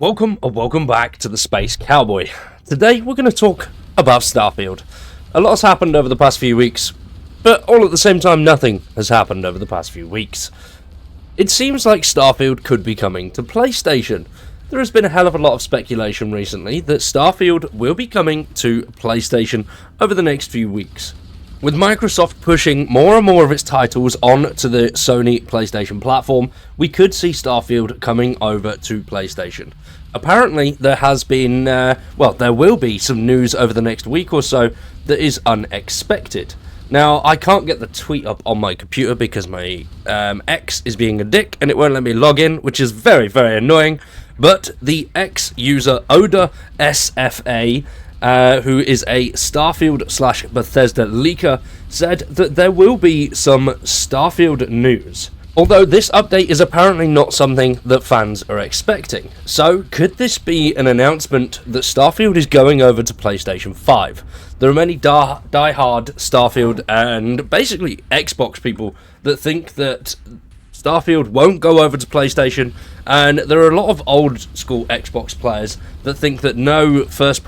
Welcome or welcome back to the Space Cowboy. Today we're going to talk about Starfield. A lot's happened over the past few weeks, but all at the same time nothing has happened over the past few weeks. It seems like Starfield could be coming to PlayStation. There has been a hell of a lot of speculation recently that Starfield will be coming to PlayStation over the next few weeks. With Microsoft pushing more and more of its titles onto the Sony PlayStation platform, we could see Starfield coming over to PlayStation. Apparently, there has been, there will be some news over the next week or so that is unexpected. Now, I can't get the tweet up on my computer because my X is being a dick and it won't let me log in, which is very, very annoying. But the X user Oda SFA, who is a Starfield / Bethesda leaker, said that there will be some Starfield news. Although this update is apparently not something that fans are expecting. So, could this be an announcement that Starfield is going over to PlayStation 5? There are many die-hard Starfield and basically Xbox people that think that Starfield won't go over to PlayStation, and there are a lot of old school Xbox players that think that no first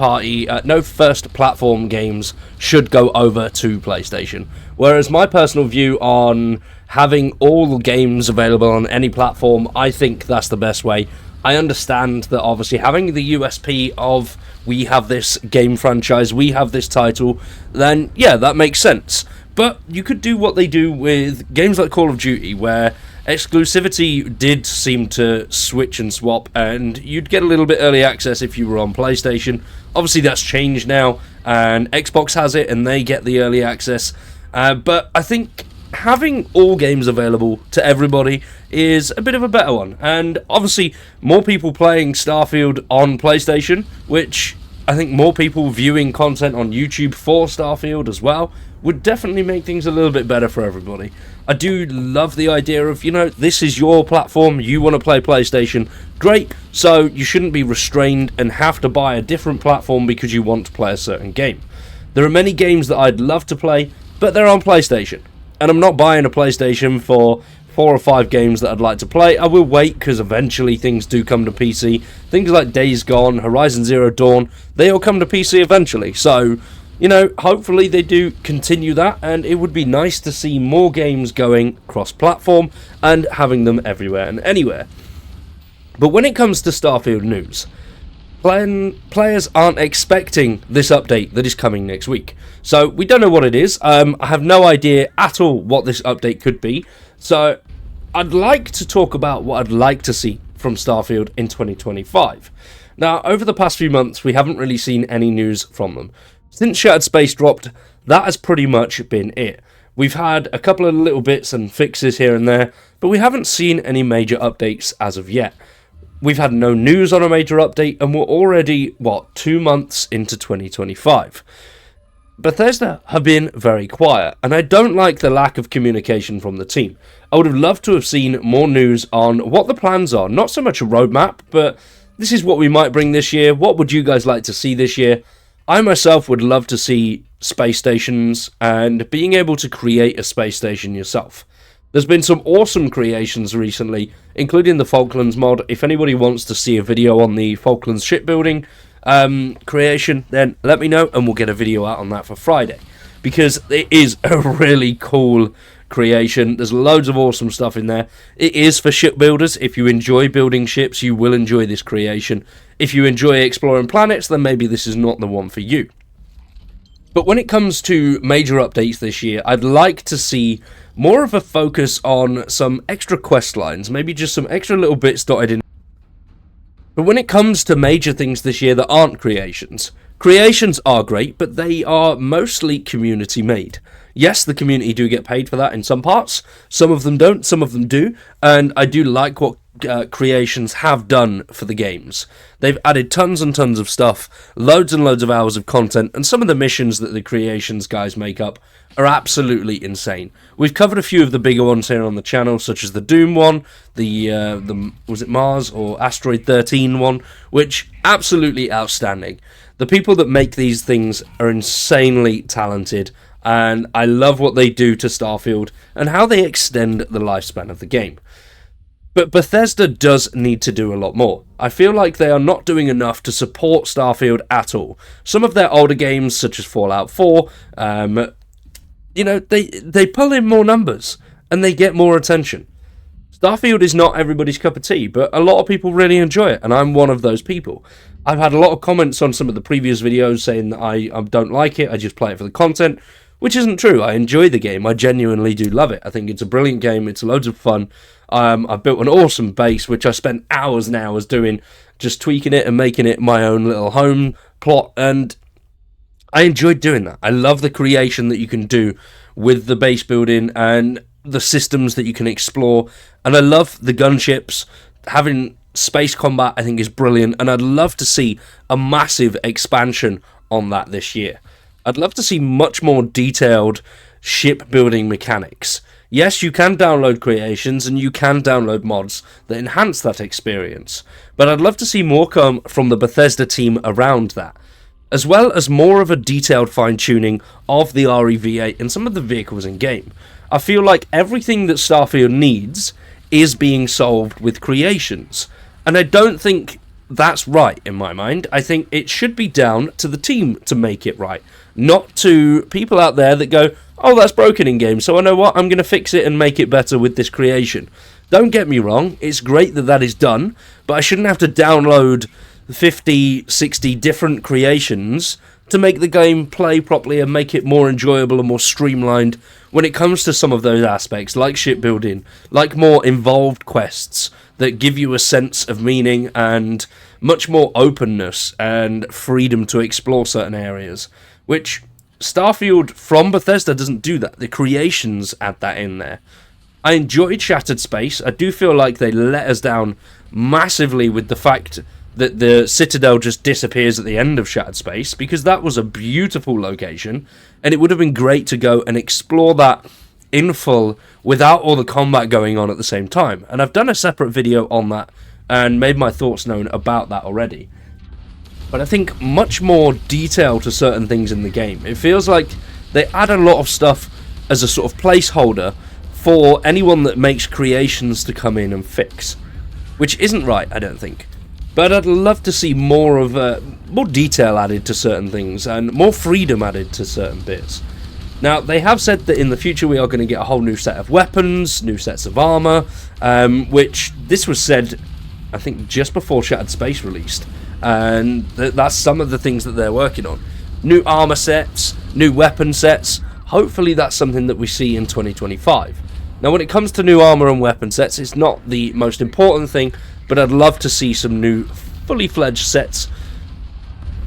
platform games should go over to PlayStation. Whereas my personal view on having all games available on any platform, I think that's the best way. I understand that obviously having the USP of we have this game franchise, we have this title, then yeah, that makes sense. But you could do what they do with games like Call of Duty, where exclusivity did seem to switch and swap, and you'd get a little bit early access if you were on PlayStation. Obviously that's changed now, and Xbox has it and they get the early access. But I think having all games available to everybody is a bit of a better one. And obviously more people playing Starfield on PlayStation, which I think more people viewing content on YouTube for Starfield as well, would definitely make things a little bit better for everybody. I do love the idea of, this is your platform, you want to play PlayStation, great, so you shouldn't be restrained and have to buy a different platform because you want to play a certain game. There are many games that I'd love to play, but they're on PlayStation, and I'm not buying a PlayStation for 4 or 5 games that I'd like to play. I will wait, because eventually things do come to PC. Things like Days Gone, Horizon Zero Dawn, they all come to PC eventually, so hopefully they do continue that, and it would be nice to see more games going cross-platform and having them everywhere and anywhere. But when it comes to Starfield news, players aren't expecting this update that is coming next week. So we don't know what it is. I have no idea at all what this update could be. So I'd like to talk about what I'd like to see from Starfield in 2025. Now, over the past few months, we haven't really seen any news from them. Since Shattered Space dropped, that has pretty much been it. We've had a couple of little bits and fixes here and there, but we haven't seen any major updates as of yet. We've had no news on a major update, and we're already, 2 months into 2025. Bethesda have been very quiet, and I don't like the lack of communication from the team. I would have loved to have seen more news on what the plans are, not so much a roadmap, but this is what we might bring this year, what would you guys like to see this year? I myself would love to see space stations and being able to create a space station yourself. There's been some awesome creations recently, including the Falklands mod. If anybody wants to see a video on the Falklands shipbuilding creation, then let me know and we'll get a video out on that for Friday. Because it is a really cool creation. There's loads of awesome stuff in there. It is for shipbuilders. If you enjoy building ships, you will enjoy this creation. If you enjoy exploring planets, then maybe this is not the one for you. But when it comes to major updates this year, I'd like to see more of a focus on some extra quest lines, maybe just some extra little bits dotted in. But when it comes to major things this year that aren't creations are great, but they are mostly community made. Yes, the community do get paid for that in some parts. Some of them don't, some of them do. And I do like what creations have done for the games. They've added tons and tons of stuff, loads and loads of hours of content, and some of the missions that the creations guys make up are absolutely insane. We've covered a few of the bigger ones here on the channel, such as the Doom one, the was it Mars or Asteroid 13 one, which absolutely outstanding. The people that make these things are insanely talented, and I love what they do to Starfield and how they extend the lifespan of the game. But Bethesda does need to do a lot more. I feel like they are not doing enough to support Starfield at all. Some of their older games, such as Fallout 4, they pull in more numbers and they get more attention. Starfield is not everybody's cup of tea, but a lot of people really enjoy it, and I'm one of those people. I've had a lot of comments on some of the previous videos saying that I don't like it, I just play it for the content, which isn't true. I enjoy the game, I genuinely do love it. I think it's a brilliant game, it's loads of fun. I've built an awesome base, which I spent hours and hours doing, just tweaking it and making it my own little home plot, and I enjoyed doing that. I love the creation that you can do with the base building and the systems that you can explore, and I love the gunships. Having space combat I think is brilliant, and I'd love to see a massive expansion on that this year. I'd love to see much more detailed shipbuilding mechanics. Yes, you can download creations and you can download mods that enhance that experience, but I'd love to see more come from the Bethesda team around that, as well as more of a detailed fine-tuning of the REV8 and some of the vehicles in game. I feel like everything that Starfield needs is being solved with creations, and I don't think that's right in my mind. I think it should be down to the team to make it right, not to people out there that go, oh, that's broken in game, so I know what, I'm going to fix it and make it better with this creation. Don't get me wrong, it's great that that is done, but I shouldn't have to download 50, 60 different creations to make the game play properly and make it more enjoyable and more streamlined when it comes to some of those aspects, like shipbuilding, like more involved quests that give you a sense of meaning and much more openness and freedom to explore certain areas, which Starfield from Bethesda doesn't do that. The creations add that in there. I enjoyed Shattered Space. I do feel like they let us down massively with the fact that the Citadel just disappears at the end of Shattered Space, because that was a beautiful location, and it would have been great to go and explore that in full without all the combat going on at the same time. And I've done a separate video on that and made my thoughts known about that already. But I think much more detail to certain things in the game. It feels like they add a lot of stuff as a sort of placeholder for anyone that makes creations to come in and fix, which isn't right, I don't think. But I'd love to see more of more detail added to certain things and more freedom added to certain bits. Now, they have said that in the future we are going to get a whole new set of weapons, new sets of armor, which this was said, I think, just before Shattered Space released. And that's some of the things that they're working on. New armor sets, new weapon sets. Hopefully that's something that we see in 2025. Now, when it comes to new armor and weapon sets, it's not the most important thing, but I'd love to see some new fully fledged sets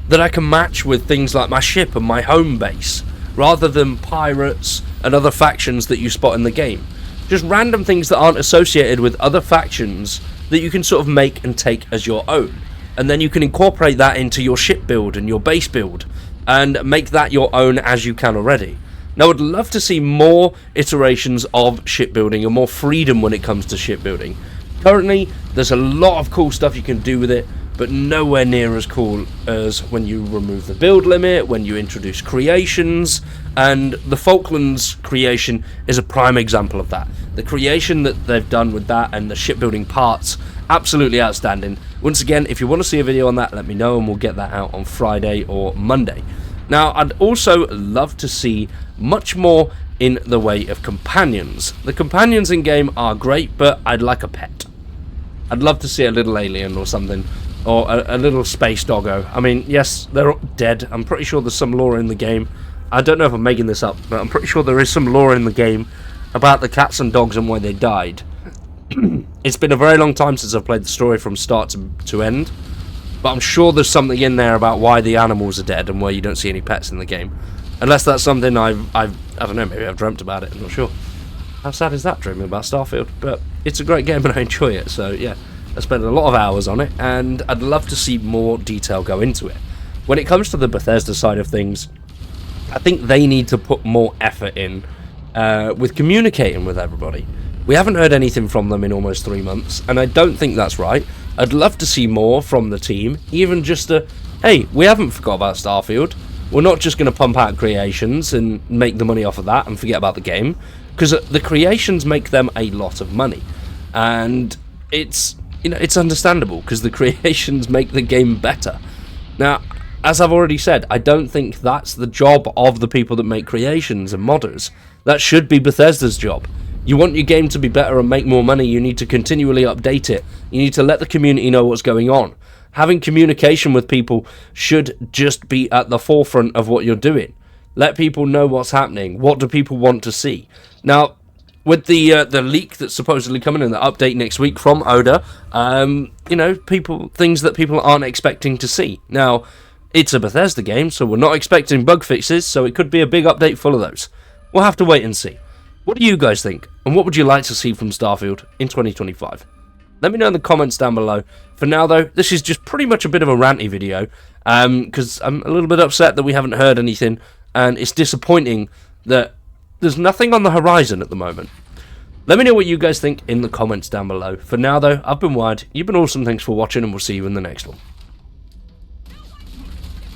that I can match with things like my ship and my home base, rather than pirates and other factions that you spot in the game. Just random things that aren't associated with other factions that you can sort of make and take as your own. And then you can incorporate that into your ship build and your base build and make that your own as you can already. Now, I'd love to see more iterations of shipbuilding and more freedom when it comes to shipbuilding. Currently, there's a lot of cool stuff you can do with it, but nowhere near as cool as when you remove the build limit, when you introduce creations, and the Falklands creation is a prime example of that. The creation that they've done with that and the shipbuilding parts, absolutely outstanding. Once again, if you want to see a video on that, let me know and we'll get that out on Friday or Monday. Now, I'd also love to see much more in the way of companions. The companions in game are great, but I'd like a pet. I'd love to see a little alien or something, or a little space doggo. I mean, yes, they're dead. I'm pretty sure there's some lore in the game. I don't know if I'm making this up, but I'm pretty sure there is some lore in the game about the cats and dogs and why they died. It's been a very long time since I've played the story from start to end, but I'm sure there's something in there about why the animals are dead and why you don't see any pets in the game. Unless that's something I don't know, maybe I've dreamt about it, I'm not sure. How sad is that, dreaming about Starfield? But it's a great game and I enjoy it, so yeah. I spent a lot of hours on it, and I'd love to see more detail go into it. When it comes to the Bethesda side of things, I think they need to put more effort in with communicating with everybody. We haven't heard anything from them in almost 3 months, and I don't think that's right. I'd love to see more from the team, even just hey, we haven't forgot about Starfield. We're not just going to pump out creations and make the money off of that and forget about the game, because the creations make them a lot of money. And it's, it's understandable because the creations make the game better. Now, as I've already said, I don't think that's the job of the people that make creations and modders. That should be Bethesda's job. You want your game to be better and make more money, you need to continually update it. You need to let the community know what's going on. Having communication with people should just be at the forefront of what you're doing. Let people know what's happening. What do people want to see? Now, with the leak that's supposedly coming in the update next week from Oda, things that people aren't expecting to see. Now, it's a Bethesda game, so we're not expecting bug fixes, so it could be a big update full of those. We'll have to wait and see. What do you guys think? And what would you like to see from Starfield in 2025? Let me know in the comments down below. For now, though, this is just pretty much a bit of a ranty video, because I'm a little bit upset that we haven't heard anything, and it's disappointing that there's nothing on the horizon at the moment. Let me know what you guys think in the comments down below. For now, though, I've been Wired, you've been awesome, thanks for watching, and we'll see you in the next one.